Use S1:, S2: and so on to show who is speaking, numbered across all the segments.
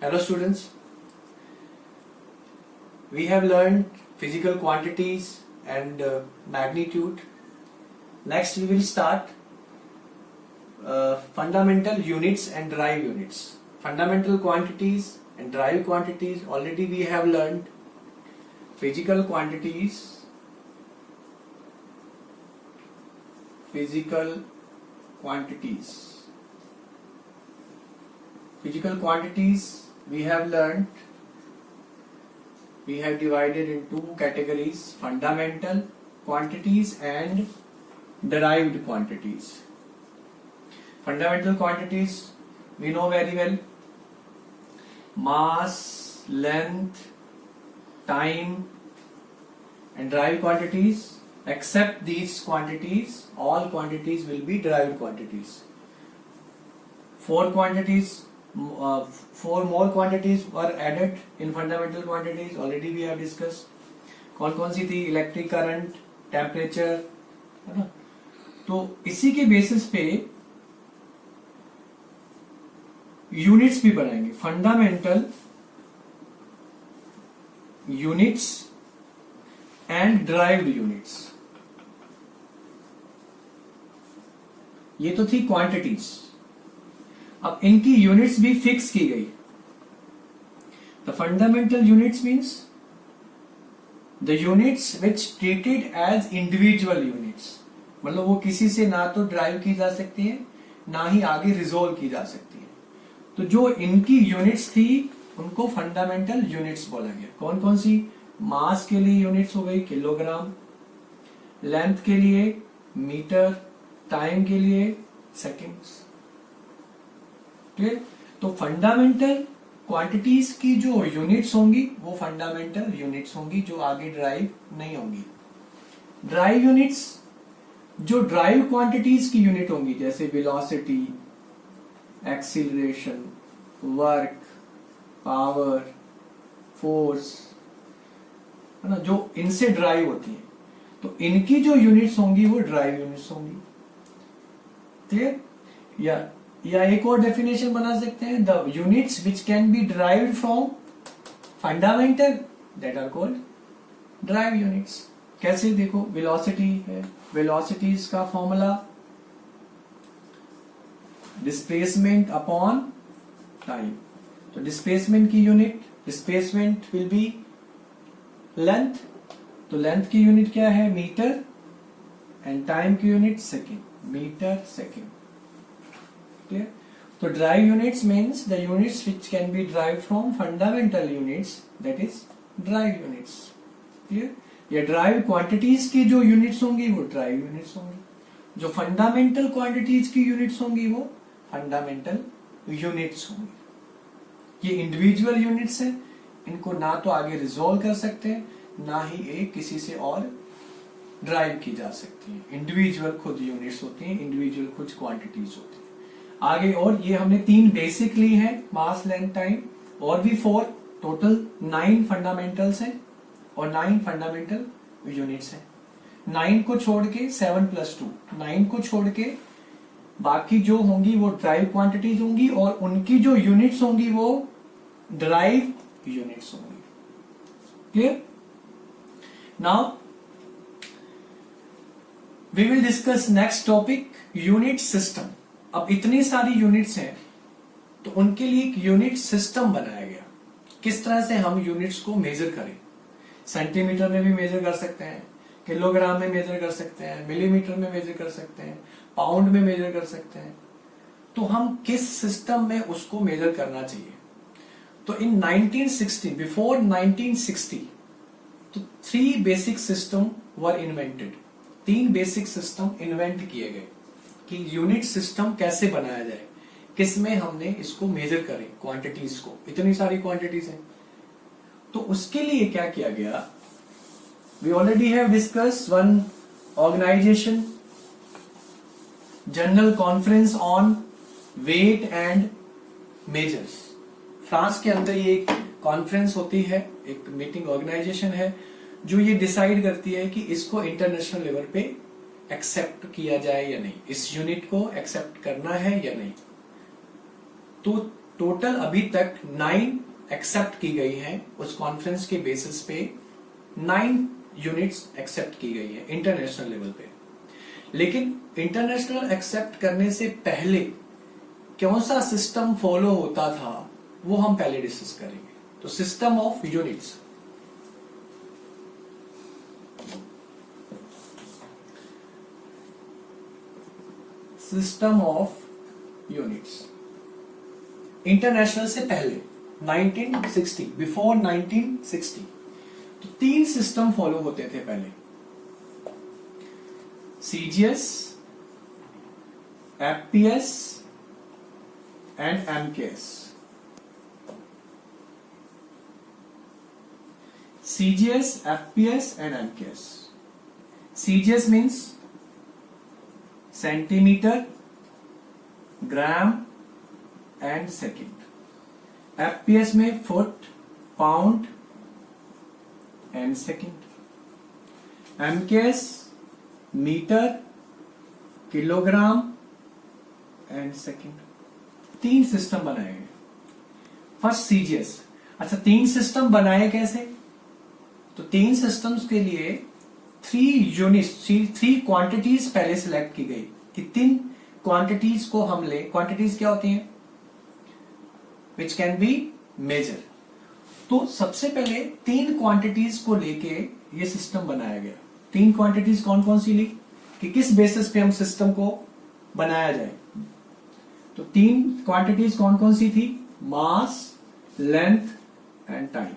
S1: Hello students, we have learned physical quantities and magnitude. Next we will start fundamental units and derived units. Fundamental quantities and derived quantities already we have learned. Physical quantities we have learned. We have divided in two categories: fundamental quantities and derived quantities. Fundamental quantities we know very well: mass, length, time. And derived quantities, except these quantities, all quantities will be derived quantities. Four more quantities were added in fundamental quantities, already we have discussed. कौन सी थी? Electric current, temperature, है ना? तो इसी के basis पे units भी बनाएंगे, fundamental units and derived units. ये तो थी क्वांटिटीज. अब इनकी यूनिट्स भी फिक्स की गई. The fundamental units means the units which treated as individual units. मतलब वो किसी से ना तो ड्राइव की जा सकती है, ना ही आगे रिजोल्व की जा सकती है. तो जो इनकी यूनिट्स थी उनको फंडामेंटल यूनिट्स बोला गया. कौन कौन सी? मास के लिए यूनिट्स हो गई किलोग्राम, लेंथ के लिए मीटर, टाइम के लिए सेकेंड्स. क्लियर? तो फंडामेंटल क्वांटिटीज की जो यूनिट्स होंगी वो फंडामेंटल यूनिट्स होंगी, जो आगे ड्राइव नहीं होंगी. ड्राइव यूनिट्स जो ड्राइव क्वांटिटीज की यूनिट होंगी, जैसे velocity, acceleration, work, power, force, है ना, जो इनसे ड्राइव होती है, तो इनकी जो यूनिट्स होंगी वो ड्राइव यूनिट्स होंगी. क्लियर? या एक और डेफिनेशन बना सकते हैं, the units which can be derived from fundamental that are called derive units. कैसे? देखो, वेलोसिटी है, वेलोसिटी का फॉर्मूला डिस्प्लेसमेंट अपॉन टाइम. तो डिस्प्लेसमेंट की unit, displacement will be length. तो लेंथ की यूनिट क्या है? मीटर. एंड टाइम की unit second, metre second. Clear? तो derive units means the units which can be derive from fundamental units, that is derive units. Clear? या drive quantities की जो units होंगी वो ड्राइव यूनिट्स होंगी. जो फंडामेंटल क्वांटिटीज की यूनिट्स होंगी वो फंडामेंटल यूनिट्स होंगी. ये इंडिविजुअल यूनिट्स है, इनको ना तो आगे रिजोल्व कर सकते हैं, ना ही एक किसी से और ड्राइव की जा सकती है. इंडिविजुअल खुद यूनिट्स होती हैं, इंडिविजुअल कुछ क्वांटिटीज होती हैं. आगे और ये हमने तीन बेसिक ली है, मास, लेंथ, टाइम, और भी 4, टोटल 9 फंडामेंटल्स हैं और 9 फंडामेंटल यूनिट्स हैं. 9 को छोड़ के 7 + 2, 9 को छोड़ के बाकी जो होंगी वो ड्राइव क्वांटिटीज होंगी, और उनकी जो यूनिट्स होंगी वो ड्राइव यूनिट्स होंगी. Clear? Now we will discuss next topic, unit system. अब इतनी सारी यूनिट्स हैं तो उनके लिए एक यूनिट सिस्टम बनाया गया. किस तरह से हम यूनिट्स को मेजर करें. सेंटीमीटर में भी मेजर कर सकते हैं, किलोग्राम में मेजर कर सकते हैं, मिलीमीटर में मेजर कर सकते हैं, पाउंड में मेजर कर सकते हैं. तो हम किस सिस्टम में उसको मेजर करना चाहिए. तो इन 1960, बिफोर 1960, तो 3 basic system were invented. 3 basic system invent किए गए कि यूनिट सिस्टम कैसे बनाया जाए, किसमें हमने इसको मेजर करें क्वांटिटीज को. इतनी सारी क्वांटिटीज हैं, तो उसके लिए क्या किया गया. We already have discuss one organisation, general conference on weight and measures. France के अंदर ये एक कॉन्फ्रेंस होती है, एक मीटिंग ऑर्गेनाइजेशन है जो ये डिसाइड करती है कि इसको इंटरनेशनल लेवल पे एक्सेप्ट किया जाए या नहीं, इस यूनिट को एक्सेप्ट करना है या नहीं. तो टोटल अभी तक 9 एक्सेप्ट की गई हैं, उस कॉन्फ्रेंस के बेसिस पे 9 यूनिट्स एक्सेप्ट की गई है इंटरनेशनल लेवल पे। लेकिन इंटरनेशनल एक्सेप्ट करने से पहले कौन सा सिस्टम फॉलो होता था वो हम पहले डिस्कस करेंगे। तो system of units, system of units international से पहले 1960, बिफोर 1960 तो 3 सिस्टम फॉलो होते थे पहले, CGS, FPS and MKS. CGS, FPS and MKS. CGS means centimetre, gram and second. FPS में foot, pound and second. MKS metre, kilogram and second. 3 system बनाए गए। First CGS. अच्छा, 3 सिस्टम बनाए कैसे? तो 3 सिस्टम्स के लिए 3 यूनिट्स, 3 क्वांटिटीज पहले सिलेक्ट की गई कि 3 क्वांटिटीज को हम ले। क्वांटिटीज क्या होती हैं? Which can be measure. तो सबसे पहले 3 क्वांटिटीज को लेके ये सिस्टम बनाया गया। 3 क्वांटिटीज कौन कौन सी ली कि किस बेसिस पे हम सिस्टम को बनाया जाए। तो 3 क्वांटिटीज कौन कौन सी थी? मास, लेंथ एंड टाइम।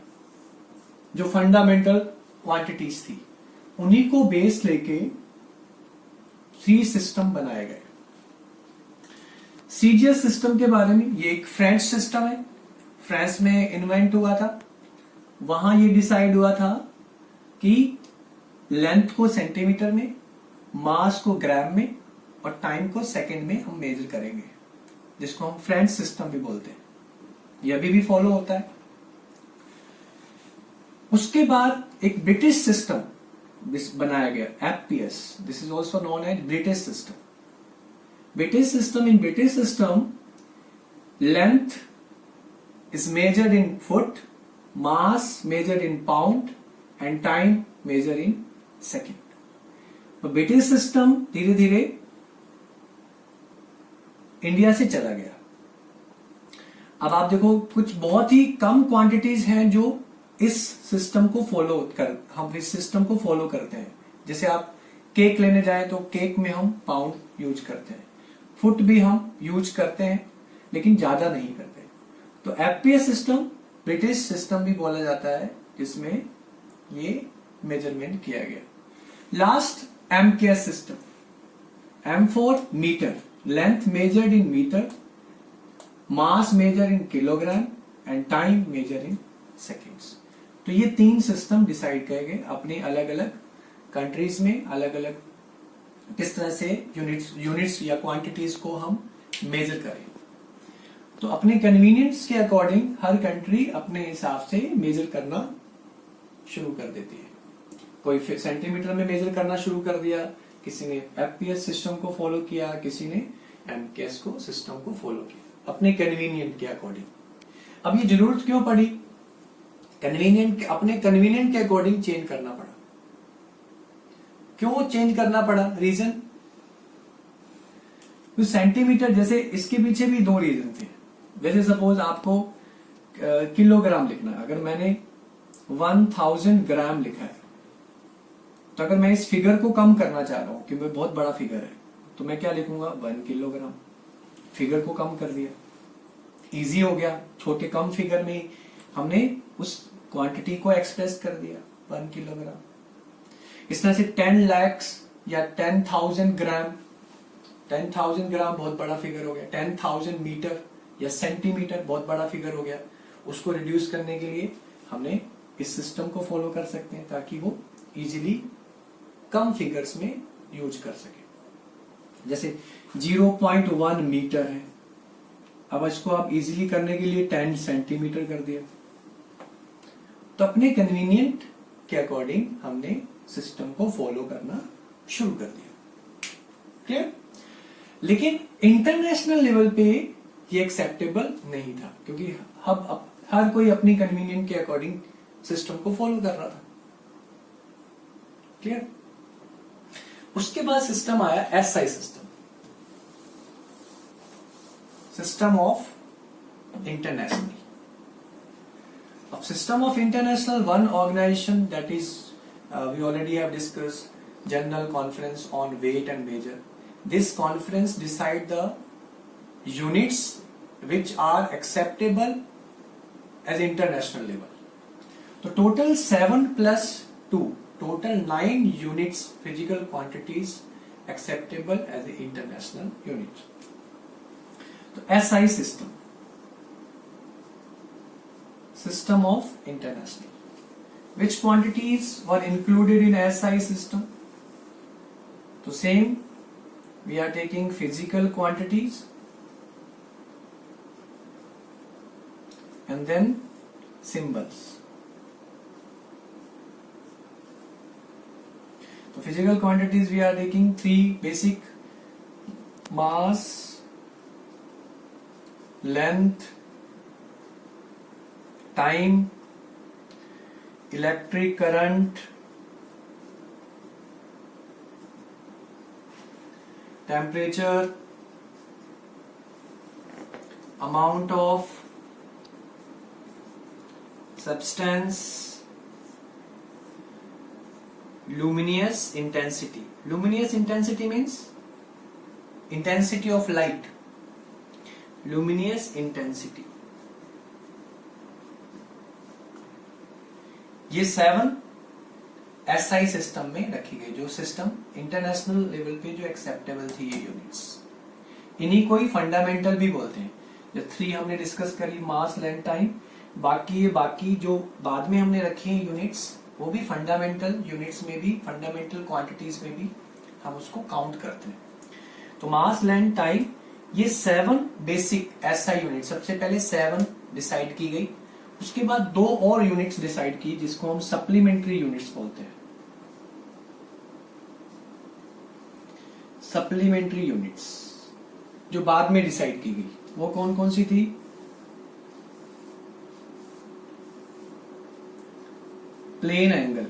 S1: जो फंडामेंटल क्वांटिटीज थी उन्हीं को बेस लेके 3 सिस्टम बनाए गए। सीजीएस सिस्टम के बारे में, ये एक फ्रेंच सिस्टम है, फ्रांस में इन्वेंट हुआ था। वहां ये डिसाइड हुआ था कि लेंथ को सेंटीमीटर में, मास को ग्राम में और टाइम को सेकंड में हम मेजर करेंगे, जिसको हम फ्रेंच सिस्टम भी बोलते हैं। ये अभी भी फॉलो होता है। उसके बाद एक ब्रिटिश सिस्टम बनाया गया, FPS. This is also known as British system. British system, in British system length is measured in foot, mass measured in pound and time measured in second. तो ब्रिटिश सिस्टम धीरे धीरे India से चला गया। अब आप देखो कुछ बहुत ही कम क्वांटिटीज हैं जो इस सिस्टम को हम इस सिस्टम को फॉलो करते हैं। जैसे आप केक लेने जाएं तो केक में हम पाउंड यूज करते हैं, फुट भी हम यूज करते हैं, लेकिन ज्यादा नहीं करते। तो एफपीएस सिस्टम ब्रिटिश सिस्टम भी बोला जाता है, जिसमें ये मेजरमेंट किया गया। Last MKS system, M for metre, length measured in metre, mass measure in kilogram and time measure in seconds. तो ये 3 सिस्टम डिसाइड किए गए अपनी अलग अलग कंट्रीज में, अलग अलग किस तरह से यूनिट्स या क्वांटिटीज को हम मेजर करें। तो अपने कन्वीनियंस के अकॉर्डिंग हर कंट्री अपने हिसाब से मेजर करना शुरू कर देती है। कोई सेंटीमीटर में मेजर करना शुरू कर दिया, किसी ने एफपीएस सिस्टम को फॉलो किया, किसी ने एमकेएस को सिस्टम को फॉलो किया अपने कन्वीनियंट के अकॉर्डिंग। अब ये जरूरत क्यों पड़ी? अपने कन्वीनियंट के अकॉर्डिंग चेंज करना पड़ा। क्यों चेंज करना पड़ा? रीजन, तो सेंटीमीटर, जैसे इसके पीछे भी 2 रीजन थे। जैसे सपोज आपको किलोग्राम लिखना है, अगर मैंने 1000 ग्राम लिखा है, तो अगर मैं इस फिगर को कम करना चाह रहा हूं क्योंकि बहुत बड़ा फिगर है, तो मैं क्या लिखूंगा? 1 किलोग्राम। फिगर को कम कर दिया, इजी हो गया। छोटे कम फिगर में हमने उस क्वांटिटी को एक्सप्रेस कर दिया, 1 किलोग्राम। इस तरह से 10 लाख या 10,000 ग्राम, 10,000 ग्राम बहुत बड़ा फिगर हो गया। 10,000 मीटर या सेंटीमीटर बहुत बड़ा फिगर हो गया। उसको रिड्यूस करने के लिए हमने इस सिस्टम को फॉलो कर सकते हैं, ताकि वो इजीली कम फिगर्स में यूज कर सके। जैसे 0.1 मीटर है, अब इसको आप इजीली करने के लिए 10 सेंटीमीटर कर दिया। तो अपने कन्वीनियंट के अकॉर्डिंग हमने सिस्टम को फॉलो करना शुरू कर दिया। क्लियर? लेकिन इंटरनेशनल लेवल पे ये एक्सेप्टेबल नहीं था, क्योंकि हर कोई अपनी कन्वीनियंट के अकॉर्डिंग सिस्टम को फॉलो कर रहा था। क्लियर? उसके बाद सिस्टम आया SI system, system of international. अब system of international, one organisation that is we already have discussed general conference on weight and measure. This conference decide the units which are acceptable as international level. So total 7 plus 2, total 9 units, physical quantities acceptable as an international unit. So SI system, system of international. Which quantities were included in SI system? So same, we are taking physical quantities and then symbols. So physical quantities we are taking 3 basic: mass, length, time, electric current, temperature, amount of substance, luminous intensity. Luminous intensity means intensity of light. Luminous intensity. ये 7 SI system में रखी गई, जो system international level पे जो acceptable थी ये units. इन्हीं को ही फंडामेंटल भी बोलते हैं। जो 3 हमने डिस्कस करी, मास, लेंथ, टाइम, बाकी जो बाद में हमने रखे हैं यूनिट्स, वो भी फंडामेंटल यूनिट्स में भी, फंडामेंटल क्वांटिटीज में भी हम उसको काउंट करते हैं। तो मास, लेंथ, टाइम, ये 7 बेसिक एसआई यूनिट, सबसे पहले 7 डिसाइड की गई। उसके बाद 2 और यूनिट्स डिसाइड की, जिसको हम सप्लीमेंट्री यूनिट्स बोलते हैं। सप्लीमेंट्री यूनिट्स जो बाद में डिसाइड की गई, वो कौन कौन सी थी? Plane angle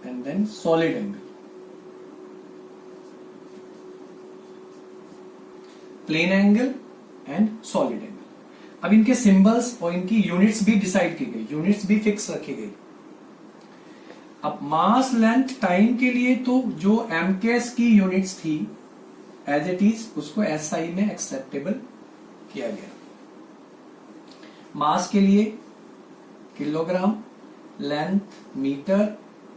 S1: and then solid angle. Plane angle and solid angle. अब इनके सिंबल्स और इनकी यूनिट्स भी डिसाइड की गई, यूनिट्स भी फिक्स रखी गई। अब मास, लेंथ, टाइम के लिए तो जो एमकेएस की यूनिट्स थी एज इट इज, उसको एसआई में एक्सेप्टेबल किया गया। मास के लिए kilogram, length metre,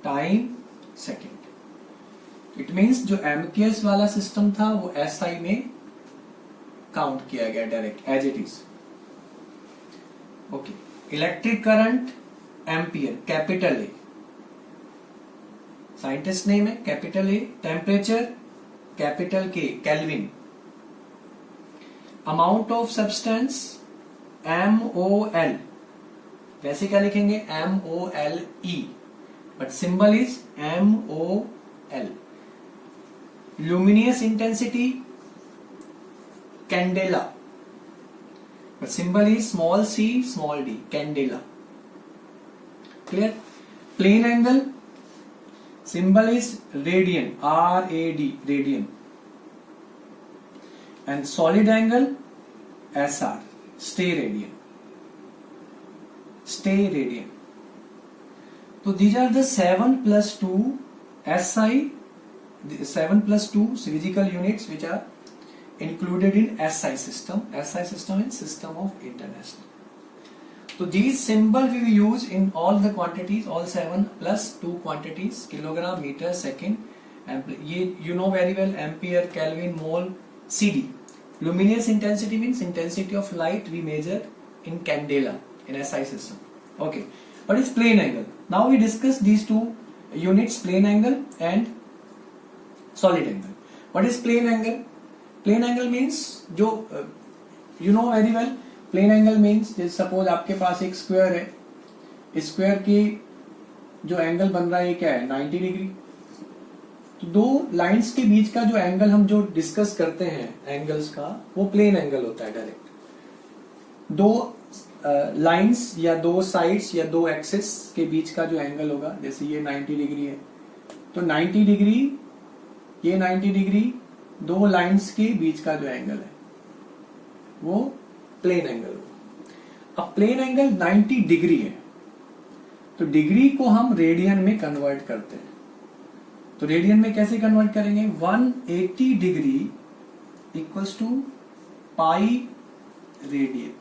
S1: time second. It means जो एमकेएस वाला सिस्टम था वो एसआई में काउंट किया गया direct as it is. Okay, electric current ampere, capital A, scientist name है capital A. Temperature capital K, kelvin. Amount of substance MOL, वैसे क्या लिखेंगे MOLE, but symbol is MOL। Luminous intensity candela, but symbol is small c small d, candela. Clear? Plane angle symbol is radian, RAD, radian, and solid angle SR, stay radian, stay radian. So these are the 7 plus 2 SI, 7 plus 2 physical units which are included in SI system. SI system is system of international. So these symbol we will use in all the quantities, all 7 plus 2 quantities, kilogram, meter, second, and you know very well ampere, Kelvin, mole, CD. Luminous intensity means intensity of light we measure in candela in SI system. Okay, what is plane angle? Now we discuss these two units, plane angle and solid angle. What is plane angle? Plane angle means जो you know very well. Plane angle means suppose आपके पास एक square है, square की जो angle बन रहा है ये क्या है 90 डिग्री। तो दो लाइंस के बीच का जो एंगल हम जो डिस्कस करते हैं एंगल्स का, वो प्लेन एंगल होता है डायरेक्ट। दो लाइंस या दो साइड्स या दो एक्सिस के बीच का जो एंगल होगा, जैसे ये 90 डिग्री है, तो 90 डिग्री, ये 90 डिग्री, दो लाइंस के बीच का जो एंगल है वो प्लेन एंगल होगा। अब प्लेन एंगल 90 डिग्री है, तो डिग्री को हम रेडियन में कन्वर्ट करते हैं। तो रेडियन में कैसे कन्वर्ट करेंगे? 180 degree equals to pi radian.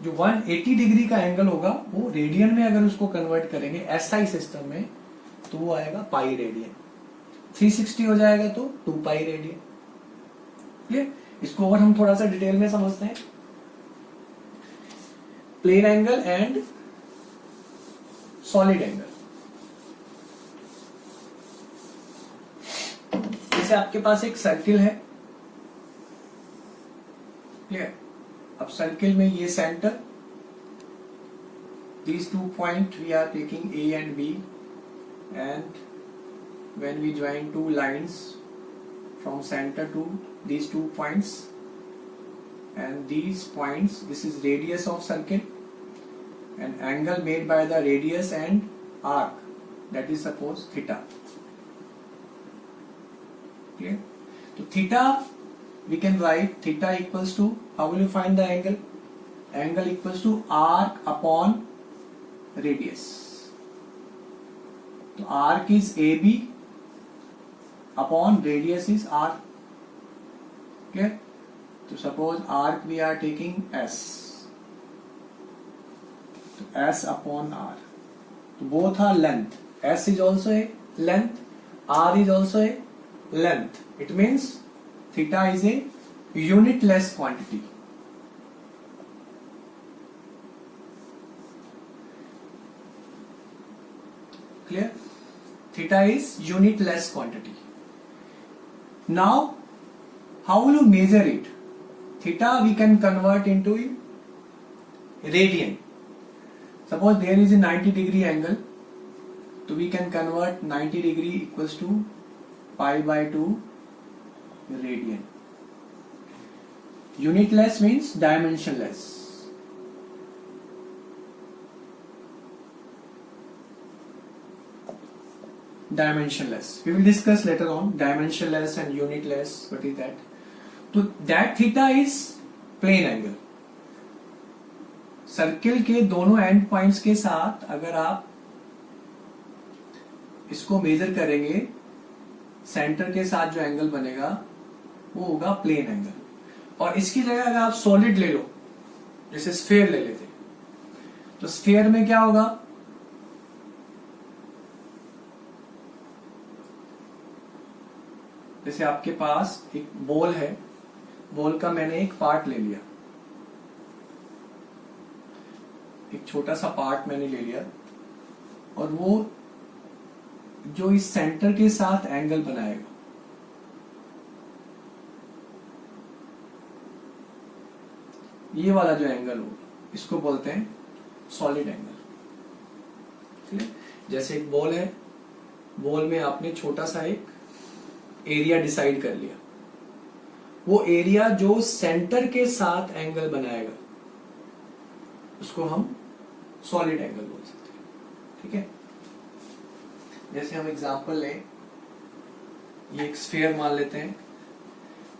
S1: जो 180 डिग्री का एंगल होगा वो रेडियन में अगर उसको कन्वर्ट करेंगे एसआई सिस्टम में, तो वो आएगा पाई रेडियन। 360 हो जाएगा तो 2 पाई रेडियन। क्लियर? इसको और हम थोड़ा सा डिटेल में समझते हैं। Plane angle and solid angle. जैसे आपके पास एक सर्किल है, क्लियर? अब सर्किल में ये centre, these 2 points we are taking A and B, and when we join two lines from center to these 2 points, and these points, this is radius of circle, and angle made by the radius and arc, that is suppose theta. Okay, so theta we can write theta equals to, how will you find the angle? Angle equals to arc upon radius. So arc is AB upon radius is R. Clear? So suppose arc we are taking S. So S upon R. So both are length. S is also a length. R is also a length. It means theta is a unitless quantity. Clear? Theta is unitless quantity. Now, how will you measure it? Theta we can convert into radian. Suppose there is a 90 degree angle, so we can convert 90 degree equals to pi by 2 radian. Unitless means dimensionless. Dimensionless. We will discuss later on dimensionless and unitless. What is that? So that theta is plane angle. Circle के दोनों and points के साथ अगर आप इसको major करेंगे, centre के साथ जो एंगल बनेगा वो होगा प्लेन एंगल। और इसकी जगह अगर आप सॉलिड ले लो, जैसे स्फीयर ले लेते, तो स्फीयर में क्या होगा? जैसे आपके पास एक बॉल है, बॉल का मैंने एक पार्ट ले लिया, एक छोटा सा पार्ट मैंने ले लिया, और वो जो इस सेंटर के साथ एंगल बनाएगा, ये वाला जो एंगल हो, इसको बोलते हैं सॉलिड एंगल। ठीक है? जैसे एक बॉल है, बॉल में आपने छोटा सा एक एरिया डिसाइड कर लिया, वो एरिया जो सेंटर के साथ एंगल बनाएगा उसको हम सॉलिड एंगल बोल सकते हैं। ठीक है? जैसे हम एग्जांपल लें, ये एक स्फीयर मान लेते हैं,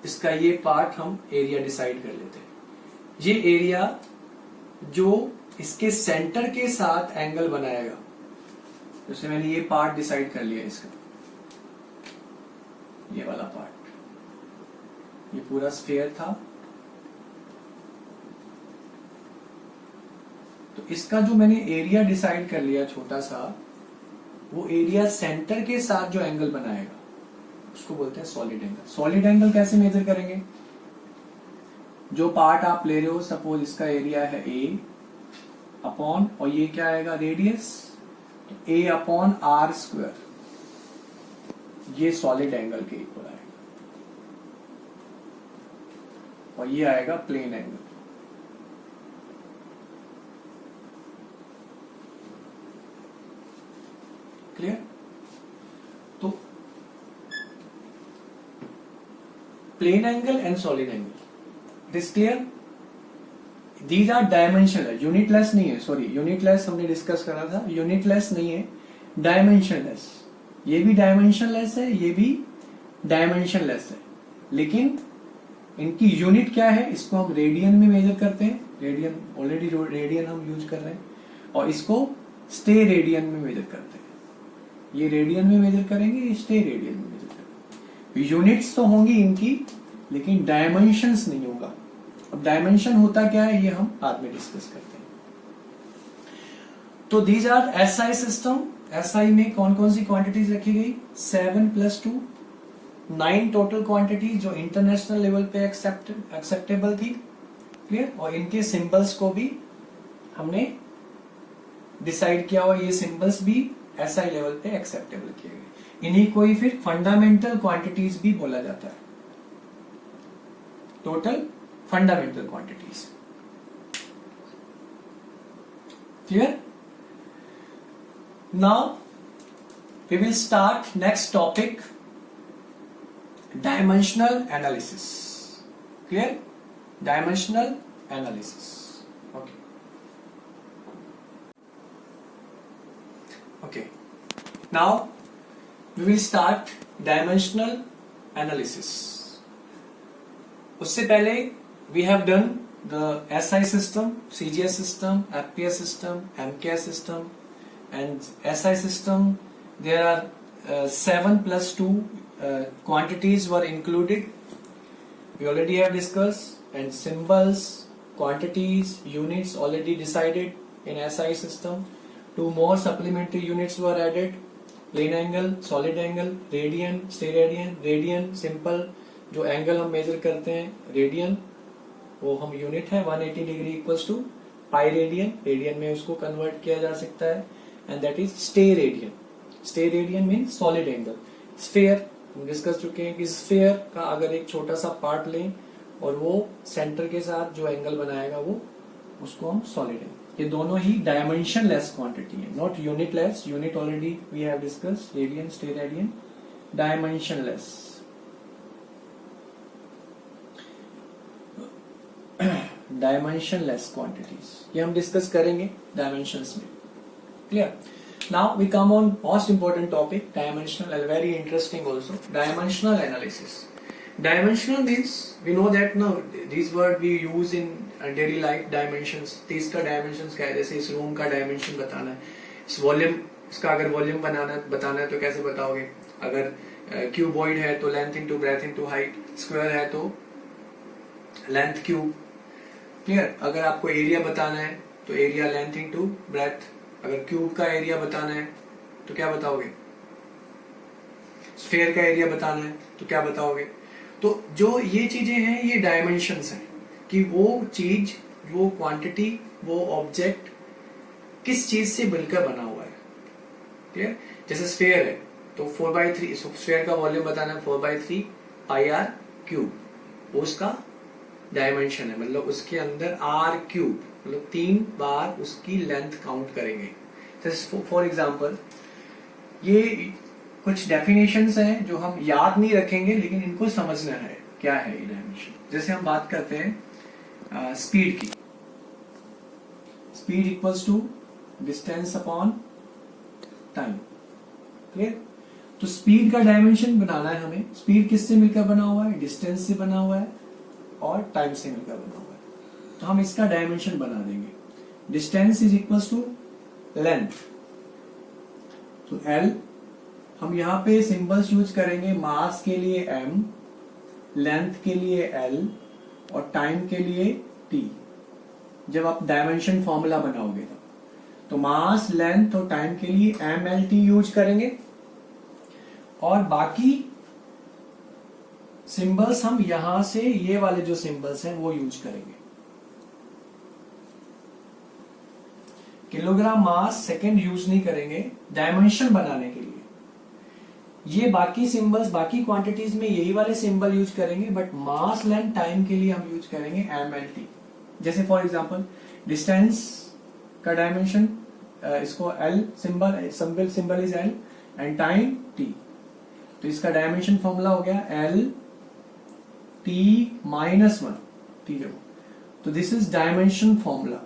S1: इसका ये पार्ट हम एरिया डिसाइड कर लेते हैं। ये एरिया जो इसके सेंटर के साथ एंगल बनाएगा, जैसे मैंने ये पार्ट डिसाइड कर लिया, इसका ये वाला पार्ट, ये पूरा स्फीयर था, तो इसका जो मैंने एरिया डिसाइड कर लिया छोटा सा, वो एरिया सेंटर के साथ जो एंगल बनाएगा उसको बोलते हैं सॉलिड एंगल। सॉलिड एंगल कैसे मेजर करेंगे? जो पार्ट आप ले रहे हो, सपोज इसका एरिया है ए अपॉन, और ये क्या आएगा? रेडियस, तो ए अपॉन आर स्क्वायर, ये सॉलिड एंगल के इक्वल आएगा, और ये आएगा plane angle. Clear? Plane angle and solid angle. It is clear? These are dimensionless, unitless नहीं है, सॉरी यूनिटलेस हमने डिस्कस करा था, यूनिटलेस नहीं है, डायमेंशनलेस। ये भी डायमेंशनलेस है, ये भी डायमेंशनलेस है, लेकिन इनकी यूनिट क्या है, इसको हम रेडियन में मेजर करते हैं, रेडियन ऑलरेडी रेडियन हम यूज कर रहे हैं, और इसको स्टे रेडियन में मेजर करते हैं। ये रेडियन में मेजर करेंगे, ये स्टे रेडियन में मेजर करेंगे। यूनिट्स तो होंगी इनकी, लेकिन डायमेंशंस नहीं होगा। अब डायमेंशन होता क्या है ये हम बाद में डिस्कस करते हैं। तो these are SI system. SI में कौन कौन सी क्वांटिटीज रखी गई? 7 + 2, 9 टोटल क्वांटिटीज जो इंटरनेशनल लेवल पे एक्सेप्टेबल थी। क्लियर? और इनके सिंबल्स को भी हमने डिसाइड किया हुआ, ये सिंबल्स भी एसआई लेवल पे एक्सेप्टेबल किए गए। इन्हीं को ही फिर फंडामेंटल क्वांटिटीज भी बोला जाता है, total fundamental quantities. Clear? Now we will start next topic, dimensional analysis. Clear? Dimensional analysis. Okay okay, now we will start dimensional analysis. उससे पहले we have done the SI system, CGS system, FPS system, MKS system, and SI system. There are 7 + 2 quantities were included. We already have discussed, and symbols, quantities, units already decided in SI system. 2 more supplementary units were added: plane angle, solid angle, radian, steradian, radian simple जो angle हम measure करते हैं, radian, वो हम unit है 180 degree equals to pi radian, radian में उसको convert किया जा सकता है, and that is steradian. Steradian mean solid angle. Sphere हम डिस्कस चुके हैं कि स्फेयर का अगर एक छोटा सा पार्ट लें और वो सेंटर के साथ जो एंगल बनाएगा वो उसको हम सॉलिड एंगल। ये दोनों ही डायमेंशन लेस क्वांटिटी है, not unitless. Unit already we have discuss, radian, steradian, dimensionless. Dimensionless quantities ये हम डिस्कस करेंगे डायमेंशंस में। Clear? Now we come on most important topic, dimensional, very interesting also, dimensional analysis. Dimensional means we know that know this word we use in daily life. Dimensions, तीस का dimensions क्या है? जैसे इस room का dimension बताना है, इस वॉल्यूम, इसका अगर वॉल्यूम बताना है तो कैसे बताओगे? अगर क्यूबॉइड है तो length into breadth into height, square है तो लेंथ क्यूब। क्लियर? अगर आपको एरिया बताना है तो एरिया लेंथ इंटू ब्रेथ। अगर क्यूब का एरिया बताना है तो क्या बताओगे? स्फीयर का एरिया बताना है तो क्या बताओगे? तो जो ये चीजें हैं ये डायमेंशंस हैं कि वो चीज, वो क्वांटिटी, वो ऑब्जेक्ट किस चीज से मिलकर बना हुआ है। क्लियर? जैसे स्फीयर है तो 4/3, स्फीयर का वॉल्यूम बताना है 4/3 पाई आर क्यूब, वो उसका डायमेंशन है, मतलब उसके अंदर आर क्यूब, मतलब 3 बार उसकी लेंथ काउंट करेंगे। जैसे फॉर एग्जांपल ये कुछ डेफिनेशंस हैं जो हम याद नहीं रखेंगे, लेकिन इनको समझना है क्या है ये डायमेंशन। जैसे हम बात करते हैं स्पीड की, speed equals to distance upon time. Clear? तो स्पीड का डायमेंशन बनाना है हमें। स्पीड किससे मिलकर बना हुआ है? डिस्टेंस से बना हुआ है और टाइम से मिलकर बना हुआ है। तो हम इसका डायमेंशन बना देंगे। Distance is equals to length, तो L, हम यहां पे सिंबल्स यूज करेंगे, मास के लिए M, लेंथ के लिए L और टाइम के लिए T। जब आप डायमेंशन फॉर्मूला बनाओगे तो मास, लेंथ और टाइम के लिए MLT यूज करेंगे, और बाकी सिंबल्स हम यहां से ये वाले जो सिंबल्स हैं वो यूज करेंगे। किलोग्राम मास सेकंड यूज नहीं करेंगे डायमेंशन बनाने के लिए। ये बाकी सिंबल्स, बाकी क्वांटिटीज में यही वाले सिंबल यूज करेंगे, बट मास, लेंथ, टाइम के लिए हम यूज करेंगे MLT। जैसे फॉर एग्जांपल डिस्टेंस का डायमेंशन, इसको L symbol is L and time T, तो इसका डायमेंशन फॉर्मूला हो गया L t माइनस 1 t जब, तो दिस इज डायमेंशन फॉर्मूला।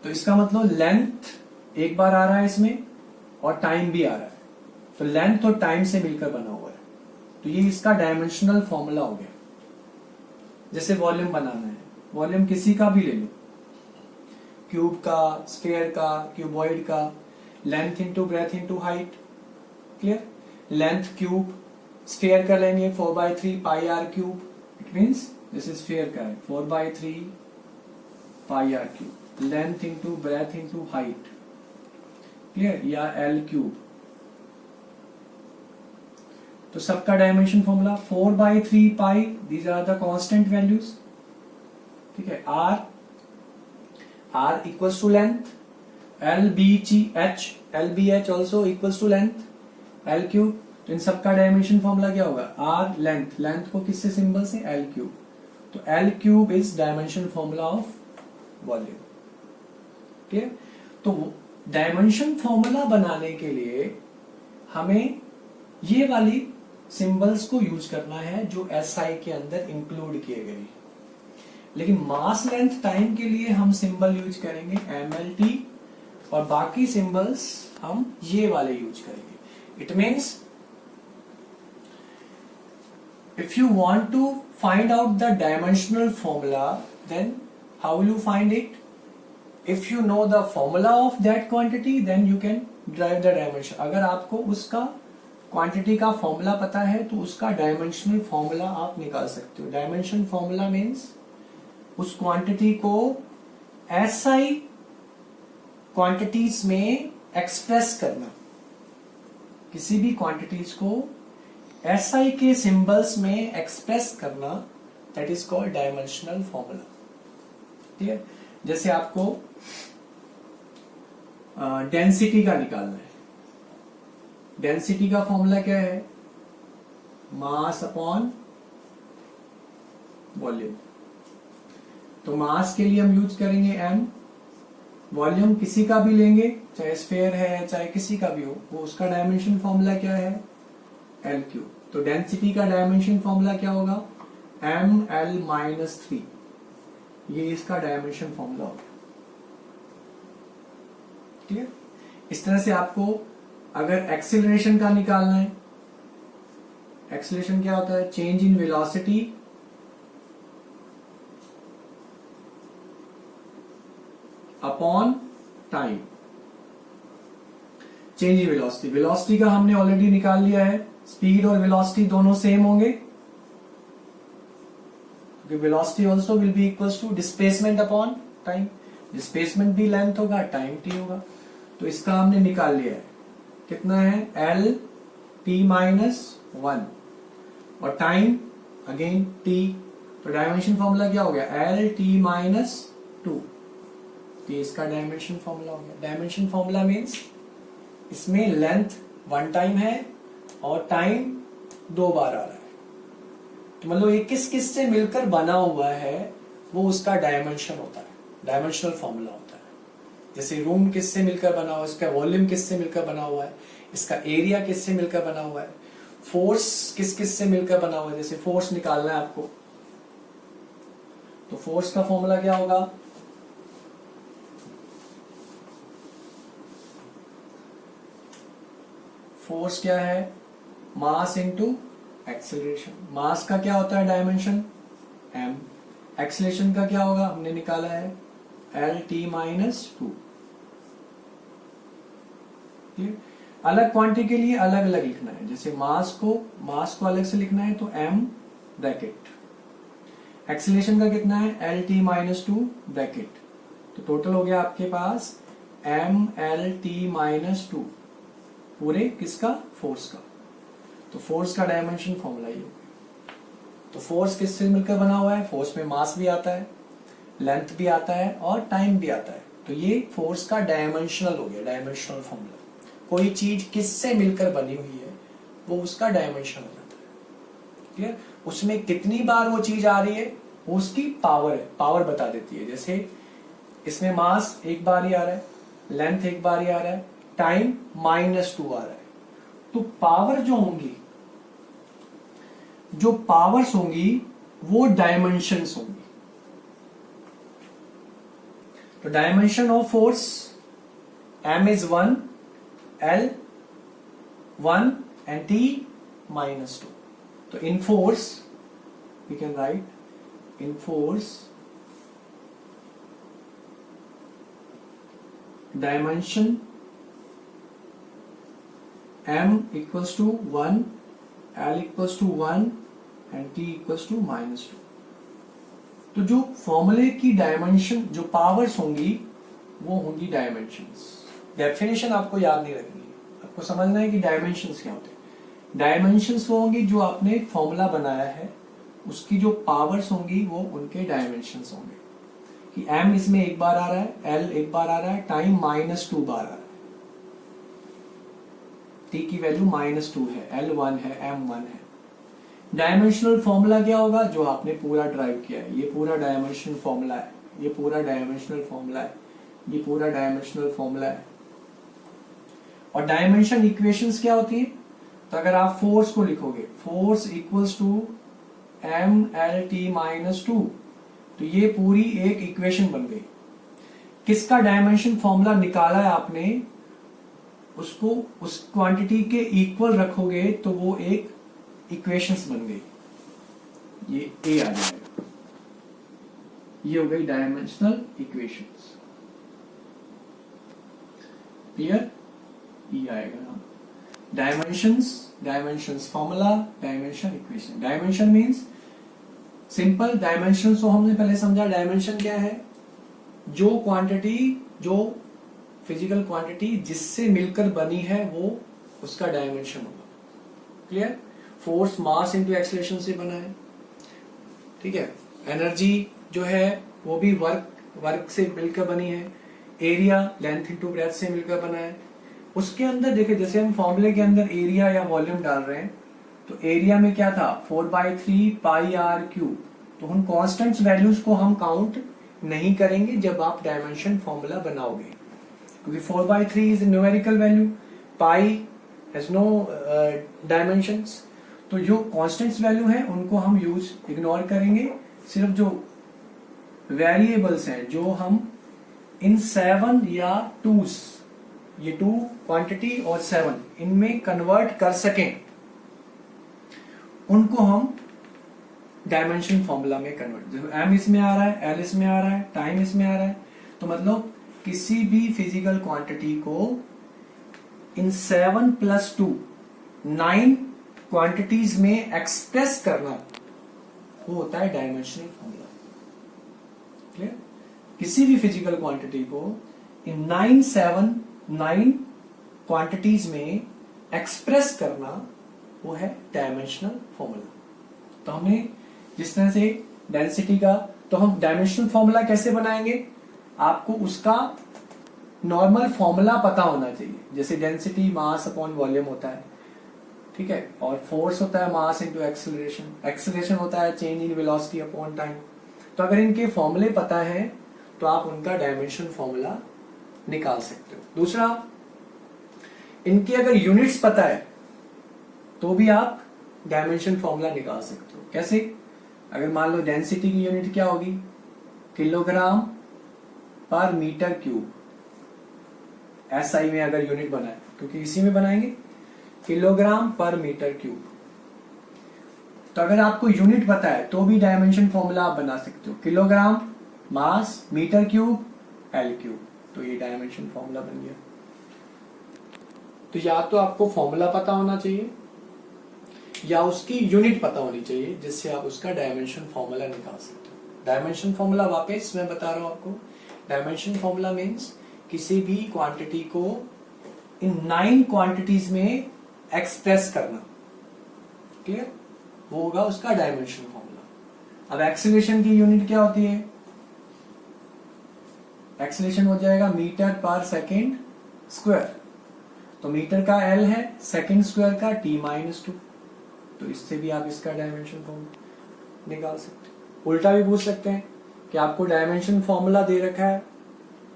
S1: तो इसका मतलब लेंथ एक बार आ रहा है इसमें और टाइम भी आ रहा है, तो लेंथ और टाइम से मिलकर बना हुआ है, तो ये इसका डायमेंशनल फॉर्मूला हो गया। जैसे वॉल्यूम बनाना है, वॉल्यूम किसी का भी ले लो, क्यूब का, स्फीयर का, क्यूबॉइड का, length into breadth into height, clear. Length cube sphere का लेंगे 4/3 pi R cube, it means this is sphere का है 4/3 pi R cube, length into breadth into height, clear, या एल क्यूब। तो सबका dimension formula 4/3 pi, these are the constant values, ठीक है। r equals to length, LBH also equals to length, L cube. तो इन सबका dimension formula क्या होगा, r length, length को किससे सिंबल से, L क्यूब, तो L cube is dimension formula of volume, clear. तो डायमेंशन फॉर्मूला बनाने के लिए हमें ये वाली सिंबल्स को यूज करना है जो SI के अंदर इंक्लूड किए गए, लेकिन मास लेंथ टाइम के लिए हम सिंबल यूज करेंगे MLT, और बाकी सिंबल्स हम ये वाले यूज करेंगे। It means if you want to find out the dimensional formula, then how will you find it? If you know the formula of that quantity, then you can derive the dimension. अगर आपको उसका quantity का formula पता है तो उसका dimensional formula आप निकाल सकते हो। डायमेंशन फॉर्मूला मीन्स उस क्वांटिटी को SI क्वांटिटीज में एक्सप्रेस करना, किसी भी क्वांटिटीज को SI के सिंबल्स में एक्सप्रेस करना, that is called dimensional formula, ठीक है। जैसे आपको डेंसिटी का निकालना है, डेंसिटी का फॉर्मूला क्या है, मास अपॉन वॉल्यूम। तो मास के लिए हम यूज करेंगे m, वॉल्यूम किसी का भी लेंगे, चाहे स्फीयर है चाहे किसी का भी हो, वो उसका डायमेंशन फॉर्मूला क्या है, L क्यूब। तो डेंसिटी का डायमेंशन फॉर्मूला क्या होगा, ML-3, ये इसका डायमेंशन फॉर्मूला होगा, ठीक है। इस तरह से आपको अगर एक्सीलरेशन का निकालना है, एक्सीलरेशन क्या होता है, change in velocity upon time, change in velocity. Velocity का हमने ऑलरेडी निकाल लिया है, स्पीड और वेलोसिटी दोनों सेम होंगे, क्योंकि velocity also will be equals to displacement upon time, displacement भी लेंथ होगा, टाइम t होगा। तो इसका हमने निकाल लिया है, कितना है, L(t-1) और टाइम अगेन t, तो डायमेंशन फॉर्मूला क्या हो गया, L(t-2), ये इसका डायमेंशन फॉर्मूला हो गया। डायमेंशन फॉर्मूला मीन्स इसमें लेंथ 1 टाइम है और टाइम 2 बार आ रहा है, तो मतलब ये किस किस से मिलकर बना हुआ है वो उसका डायमेंशन होता है, डायमेंशनल फॉर्मूला होता है। जैसे रूम किससे मिलकर बना हुआ है, इसका वॉल्यूम किससे मिलकर बना हुआ है, इसका एरिया किससे मिलकर बना हुआ है, फोर्स किस किस से मिलकर बना हुआ है। जैसे फोर्स निकालना है आपको, तो फोर्स का फॉर्मूला क्या होगा, फोर्स क्या है, मास इंटू एक्सेलरेशन। मास का क्या होता है डायमेंशन, m, एक्सेलरेशन का क्या होगा, हमने निकाला है L(t-2). अलग क्वांटिटी के लिए अलग अलग लिखना है, जैसे मास को अलग से लिखना है तो m ब्रैकेट, एक्सेलरेशन का कितना है L(t-2) ब्रैकेट, तो टोटल हो गया आपके पास mL(t-2), पूरे किसका, फोर्स का। तो फोर्स का डायमेंशन फॉर्मूला ये हो गया। तो फोर्स किससे मिलकर बना हुआ है, फोर्स में मास भी आता है, लेंथ भी आता है और टाइम भी आता है, तो ये फोर्स का डायमेंशनल हो गया, डायमेंशनल फॉर्मूला। कोई चीज किससे मिलकर बनी हुई है वो उसका डायमेंशन हो जाता है, क्लियर। उसमें कितनी बार वो चीज आ रही है वो उसकी पावर है, पावर बता देती है। जैसे इसमें मास एक बार ही आ रहा है, लेंथ एक बार ही आ रहा है, टाइम -2 आ रहा है, तो पावर जो होंगी जो पावर्स होंगी वो डायमेंशंस होंगी। तो dimension of force m is 1, L 1 and T -2. तो in force we can write in force dimension m equals to 1, L equals to 1 and T equals to -2. तो जो फॉर्मूले की डायमेंशन, जो पावर्स होंगी वो होंगी डायमेंशंस। डेफिनेशन आपको याद नहीं रखनी है, आपको समझना है कि डायमेंशंस क्या होते हैं। डायमेंशंस वो होंगी जो आपने फॉर्मूला बनाया है, उसकी जो पावर्स होंगी वो उनके डायमेंशंस होंगे। कि m इसमें एक बार आ रहा है, l एक बार आ रहा है, टाइम -2 बार आ रहा है, t की वैल्यू -2 है, l 1 है, m 1 है। डायमेंशनल फॉर्मूला क्या होगा? जो आपने पूरा ड्राइव किया है, ये पूरा डायमेंशनल फॉर्मूला है, ये पूरा डायमेंशनल फॉर्मूला है, ये पूरा डायमेंशनल फॉर्मूला है। और डायमेंशन इक्वेशंस क्या होती है? तो अगर आप फोर्स को लिखोगे, फोर्स इक्वल्स टू mlt -2, तो ये पूरी एक इक्वेशन बन गई। किसका डायमेंशन फॉर्मूला निकाला है आपने, उसको उस क्वांटिटी के इक्वल रखोगे तो वो एक इक्वेशंस बन गई, ये ए आ जाएगा, ये हो गई डायमेंशनल इक्वेशंस। क्लियर? ये आएगा dimensions formula, dimension equation. Dimension means simple, dimension तो हमने पहले समझा। डायमेंशन क्या है? जो क्वांटिटी, जो फिजिकल क्वांटिटी जिससे मिलकर बनी है वो उसका डायमेंशन होगा। Clear? Force mass into acceleration से बना है, ठीक है। एनर्जी जो है वो भी वर्क से मिलकर बनी है। एरिया लेंथ इंटू ब्रेथ से मिलकर बना है। उसके अंदर देखिए, जैसे हम फॉर्मूले के अंदर एरिया या वॉल्यूम डाल रहे हैं, तो एरिया में क्या था? 4/3 पाई आर क्यूब। तो उन कॉन्स्टेंट्स वैल्यूज को हम काउंट नहीं करेंगे जब आप डायमेंशन फॉर्मूला बनाओगे, क्योंकि 4/3 is numerical value, pi has no dimensions. तो जो कॉन्स्टेंट्स वैल्यू है उनको हम इग्नोर करेंगे। सिर्फ जो वेरिएबल्स हैं, जो हम इन 7 या 2s, ये 2 क्वांटिटी और 7 इनमें कन्वर्ट कर सकें, उनको हम डायमेंशन फॉर्मूला में कन्वर्ट। जैसे m इसमें आ रहा है, l इसमें आ रहा है, टाइम इसमें आ रहा है, तो मतलब किसी भी फिजिकल क्वांटिटी को इन 7 + 2 9 क्वांटिटीज में एक्सप्रेस करना, वो होता है डायमेंशनल फॉर्मूला। क्लियर? किसी भी फिजिकल क्वांटिटी को इन 9 क्वांटिटीज में एक्सप्रेस करना, वो है डायमेंशनल फॉर्मूला। तो हमने जिस तरह से डेंसिटी का, तो हम डायमेंशनल फॉर्मूला कैसे बनाएंगे? आपको उसका नॉर्मल फॉर्मूला पता होना चाहिए। जैसे डेंसिटी मास अपॉन वॉल्यूम होता है, ठीक है, और फोर्स होता है मास इनटू एक्सेलरेशन, एक्सेलरेशन होता है change in velocity upon time. तो अगर इनके फॉर्मूले पता है तो आप उनका डायमेंशन फॉर्मूला निकाल सकते हो। दूसरा, इनकी अगर यूनिट्स पता है तो भी आप डायमेंशन फॉर्मूला निकाल सकते हो। कैसे? अगर मान लो डेंसिटी की यूनिट क्या होगी? किलोग्राम पर मीटर क्यूब। एसआई में अगर यूनिट बनाए, क्योंकि इसी में बनाएंगे, किलोग्राम पर मीटर क्यूब। तो अगर आपको यूनिट पता है तो भी डायमेंशन फॉर्मूला आप बना सकते हो। Kilogram mass metre cube L cube, तो ये डायमेंशन फॉर्मूला बन गया। तो या तो आपको फॉर्मूला पता होना चाहिए या उसकी यूनिट पता होनी चाहिए, जिससे आप उसका डायमेंशन फॉर्मूला निकाल सकते हो। डायमेंशन फॉर्मूला वापस मैं बता रहा हूं आपको, डायमेंशन फॉर्मूला मीन्स किसी भी क्वांटिटी को इन 9 क्वांटिटीज में एक्सप्रेस करना। क्लियर? वो होगा उसका डायमेंशन फॉर्मूला। अब एक्सीलरेशन की यूनिट क्या होती है? एक्सीलरेशन हो जाएगा मीटर पर सेकेंड स्क्वायर। तो मीटर का L है, सेकेंड स्क्वायर का T-2। तो इससे भी आप इसका डायमेंशन फॉर्मूला निकाल सकते हैं। उल्टा भी पूछ सकते हैं कि आपको डायमेंशन फॉर्मूला दे रखा है,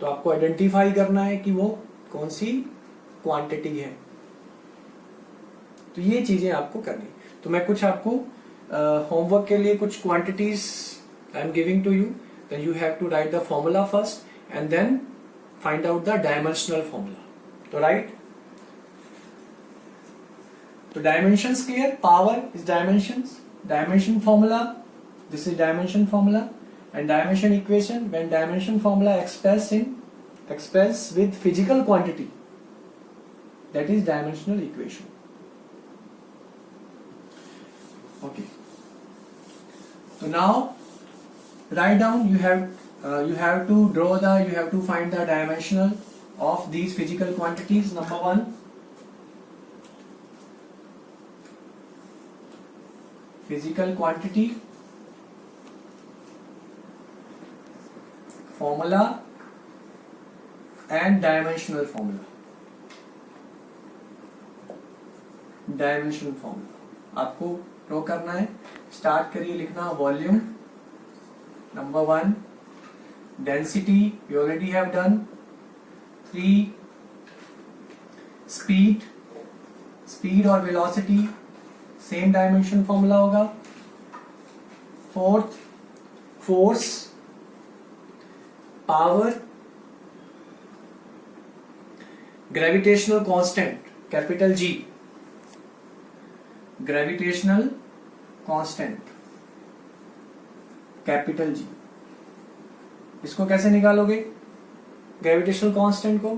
S1: तो आपको आइडेंटिफाई करना है कि वो कौन सी क्वांटिटी है। तो ये चीजें आपको करनी। तो मैं कुछ आपको होमवर्क के लिए कुछ quantities I am giving to you, then you have to write the formula first and then find out the dimensional formula. तो राइट, तो dimensions clear. Power is dimensions, dimension formula, this is dimension formula, and dimension equation, when dimension formula express with physical quantity, that is dimensional equation. Okay, so now write down, you have to draw you have to find the dimensional of these physical quantities. Number 1, physical quantity formula and dimensional formula. Dimensional formula आपको draw करना है. Start करिए लिखना. Volume number 1, density we already have done. 3, speed और velocity same dimension formula होगा. 4th, force, power, gravitational constant capital G, gravitational constant capital G. इसको कैसे निकालोगे ग्रेविटेशनल कांस्टेंट को?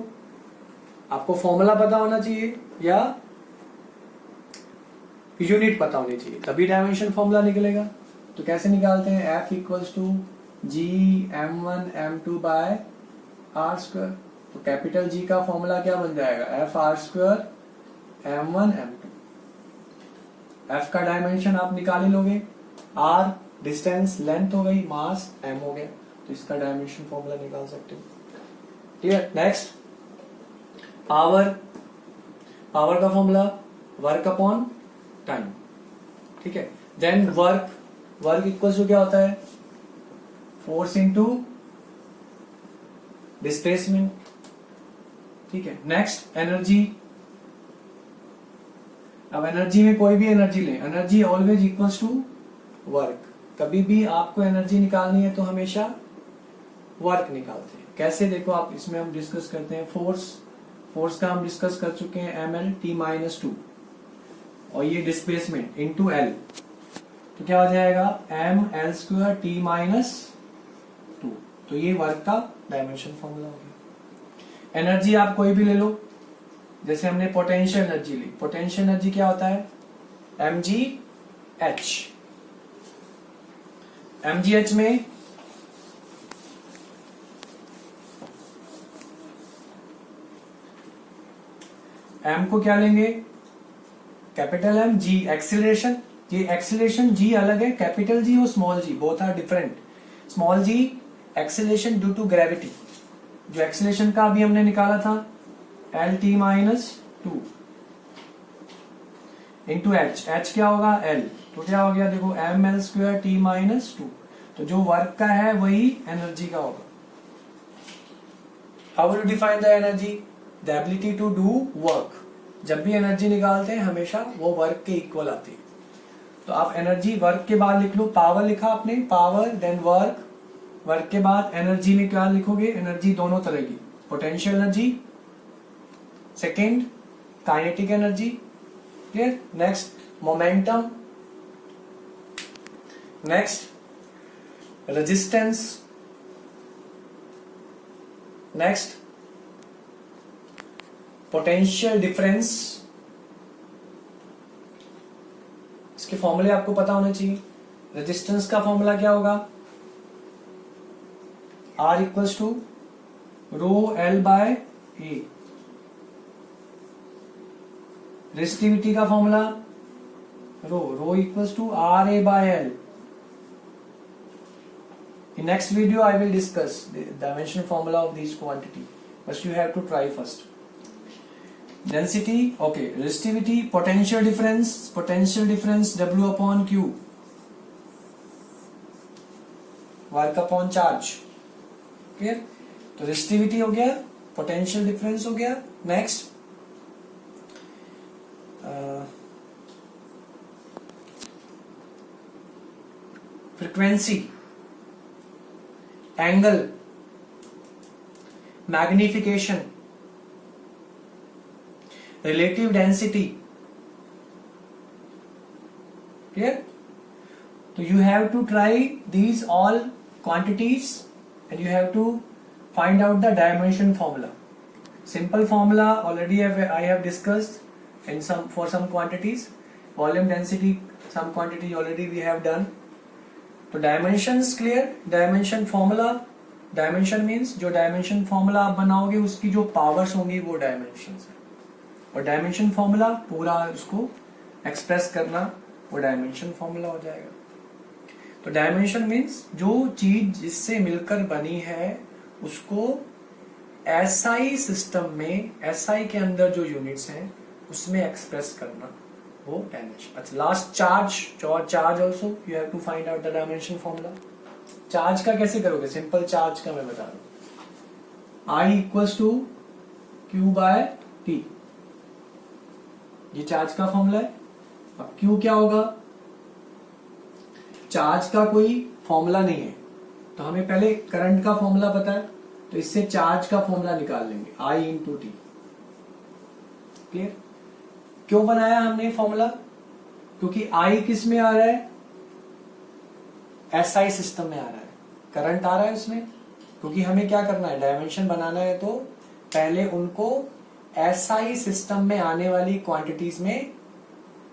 S1: आपको फॉर्मूला पता होना चाहिए या यूनिट पता होनी चाहिए, तभी डायमेंशन फॉर्मूला निकलेगा. तो कैसे निकालते हैं? F equals to G m1 m2 by R square. तो कैपिटल जी का फॉर्मूला क्या बन जाएगा? F R square m1 m2. F का डायमेंशन आप निकाल ही लोगे. R डिस्टेंस लेंथ हो गई, मास m हो गया, तो इसका डायमेंशन फॉर्मूला निकाल सकते हो. ठीक है. नेक्स्ट, पावर का फॉर्मूला वर्क अपॉन टाइम. ठीक है. देन वर्क इक्वल्स टू क्या होता है? Force into displacement. ठीक है. Next, energy. अब एनर्जी में कोई भी एनर्जी ले, energy always equals to work. कभी भी आपको एनर्जी निकालनी है तो हमेशा वर्क निकालते हैं. कैसे? देखो आप, इसमें हम डिस्कस करते हैं. फोर्स का हम डिस्कस कर चुके हैं, ml(t-2), और ये डिस्प्लेसमेंट इनटू एल, तो क्या हो जाएगा? ml² t-2. तो ये वर्क का डायमेंशन फॉर्मूला हो गया. एनर्जी आप कोई भी ले लो, जैसे हमने पोटेंशियल एनर्जी ली. पोटेंशियल एनर्जी क्या होता है? mgh. mgh में m को क्या लेंगे? Capital M. G acceleration. ये एक्सीलरेशन G अलग है, कैपिटल G और small g both are different. Small g acceleration due to gravity. जो एक्सीलरेशन का अभी हमने निकाला था Lt-2 इंटू h. h क्या होगा? L. तो क्या हो गया? देखो ml² t-2. तो जो वर्क का है वही एनर्जी का होगा. How will you define the energy? The ability to do work. जब भी एनर्जी निकालते हैं हमेशा वो वर्क के इक्वल आती है. तो आप एनर्जी वर्क के बाद लिख लो. पावर लिखा आपने, पावर, देन वर्क के बाद एनर्जी में क्या लिखोगे? एनर्जी दोनों तरह की. Potential energy, second kinetic energy. Clear? Next, momentum. Next, resistance. Next, potential difference. इसके फॉर्मूले आपको पता होने चाहिए. रेजिस्टेंस का फॉर्मूला क्या होगा? R equals to ρl/A. Resistivity का formula rho equals to RA/L. In next video I will discuss the dimension formula of these quantity, but you have to try first. Density, okay. Resistivity, potential difference W upon Q, work upon charge. Clear? तो resistivity हो गया, potential difference हो गया. Next, frequency, angle, magnification, relative density. Clear? So you have to try these all quantities and you have to find out the dimension formula. Simple formula already I have discussed in for some quantities. Volume density, some quantity already we have done. तो dimensions clear? Dimension formula. Dimension means जो dimension formula आप बनाओगे उसकी जो powers होंगी वो dimensions है. और dimension formula पूरा उसको express करना वो डायमेंशन फॉर्मूला हो जाएगा. तो डायमेंशन मीन्स जो चीज जिससे मिलकर बनी है उसको एसआई सिस्टम में, एसआई के अंदर जो यूनिट्स हैं उसमें एक्सप्रेस करना वो डायमेंशन. अच्छा, last charge also you have to find out the dimension formula. Charge का कैसे करोगे? सिंपल चार्ज का मैं बता रहा हूं. I equals to Q by T, ये चार्ज का फॉर्मूला है. अब क्यू क्या होगा? चार्ज का कोई फॉर्मूला नहीं है तो हमें पहले करंट का फॉर्मूला पता है, तो इससे चार्ज का फॉर्मूला निकाल लेंगे, आई इंटू टी. क्लियर? क्यों बनाया हमने फॉर्मूला? क्योंकि आई किस में आ रहा है? एसआई सिस्टम में आ रहा है, करंट आ रहा है उसमें. क्योंकि हमें क्या करना है? डायमेंशन बनाना है, तो पहले उनको एसआई सिस्टम में आने वाली क्वांटिटीज में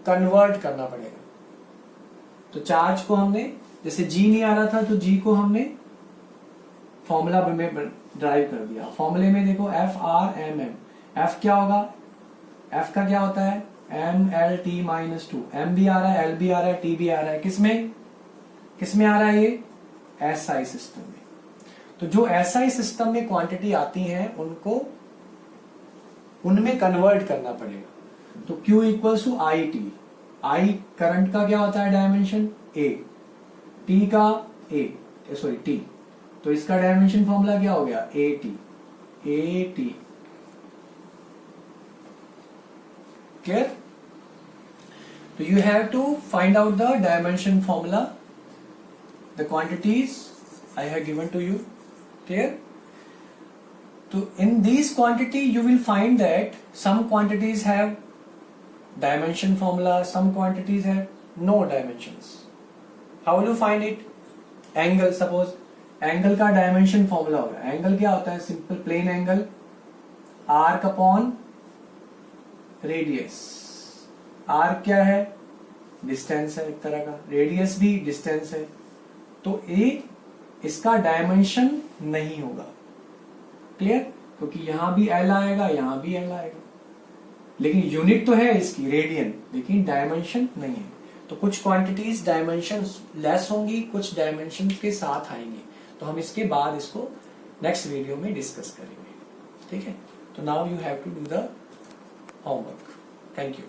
S1: कन्वर्ट करना पड़ेगा. तो चार्ज को हमने, जैसे जी नहीं आ रहा था तो जी को हमने फॉर्मूला में ड्राइव कर दिया. फॉर्मूले में देखो F R M M. F क्या होगा? एफ का क्या होता है? M L T minus two. M भी आ रहा है, एल भी आ रहा है, टी भी आ रहा है. किसमें आ रहा है? ये एसआई सिस्टम में. तो जो एसआई सिस्टम में क्वांटिटी आती है उनको उनमें कन्वर्ट करना पड़ेगा. तो Q equals to I T. I current का क्या होता है? Dimension A. T का T. तो इसका डायमेंशन फॉर्मूला क्या हो गया? AT. क्लियर? तो you have to find out the dimension formula, the quantities I have given to you. Clear? So in these quantity you will find that some quantities have dimension formula, some quantities have no dimensions. How will you find it? Angle, suppose angle का dimension formula होगा. Angle क्या होता है? Simple plane angle, arc upon radius. Arc क्या है? Distance है एक तरह का, radius भी distance है. तो A इसका dimension नहीं होगा. क्लियर? क्योंकि यहां भी एल आएगा, यहां भी एल आएगा, लेकिन यूनिट तो है इसकी रेडियन, लेकिन डायमेंशन नहीं है. तो कुछ क्वांटिटीज डायमेंशन लेस होंगी, कुछ डायमेंशन के साथ आएंगे. तो हम इसके बाद इसको नेक्स्ट वीडियो में डिस्कस करेंगे. ठीक है? तो now you have to do the homework. Thank you.